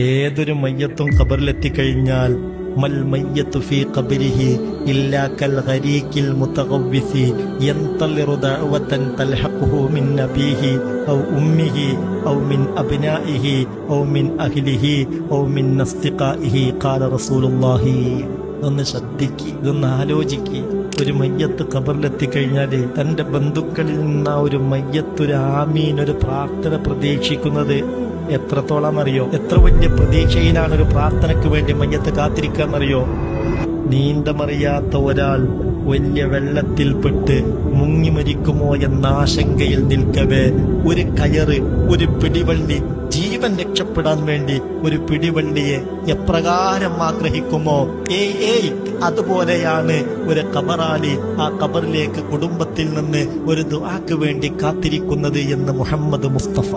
ഏതൊരു മയ്യത്തും ഖബറിലെത്തിക്കഴിഞ്ഞാൽ മൽ മയ്യത്തു ഫീ ഖബരിഹി ഇല്ലാ കൽ ഗരീഖിൽ മുതഗവ്വിസി യന്തളിറു ദഅവതൻ തൽഹഖുഹു മിൻ നബീഹി ഔ ഉമ്മിഹി ഔ മിൻ അബ്നാഇഹി ഔ മിൻ അഹ്ലിഹി ഔ മിൻ അസ്തിഖാഇഹി ഖാല റസൂലുള്ളാഹി. ഒന്ന് ശ്രദ്ധിക്ക്, ഇതൊന്ന് ആലോചിക്ക്. ഒരു മയ്യത്ത് ഖബറിലെത്തിക്കഴിഞ്ഞാല് തന്റെ ബന്ധുക്കളിൽ നിന്ന് ഒരു മയ്യത്തൊരു ആമീൻ, ഒരു പ്രാർത്ഥന പ്രതീക്ഷിക്കുന്നത് എത്രത്തോളം അറിയോ? എത്ര വലിയ പ്രതീക്ഷയിലാണ് ഒരു പ്രാർത്ഥനയ്ക്ക് വേണ്ടി മയ്യത്ത് കാത്തിരിക്കാന്നറിയോ? നീന്തമറിയാത്ത ഒരാൾ വലിയ വെള്ളത്തിൽപ്പെട്ട് മുങ്ങി മരിക്കുമോ എന്ന ആശങ്കയിൽ നിൽക്കവേ ഒരു കയറ്, ഒരു പിടിവള്ളി, ജീവൻ രക്ഷപ്പെടാൻ വേണ്ടി ഒരു പിടിവള്ളിയെ എപ്രകാരം ആഗ്രഹിക്കുമോ, അതുപോലെയാണ് ഒരു ഖബറാളി ആ ഖബറിലേക്ക് കുടുംബത്തിൽ നിന്ന് ഒരു ദുആക്ക് വേണ്ടി കാത്തിരിക്കുന്നത് എന്ന് മുഹമ്മദ് മുസ്തഫ.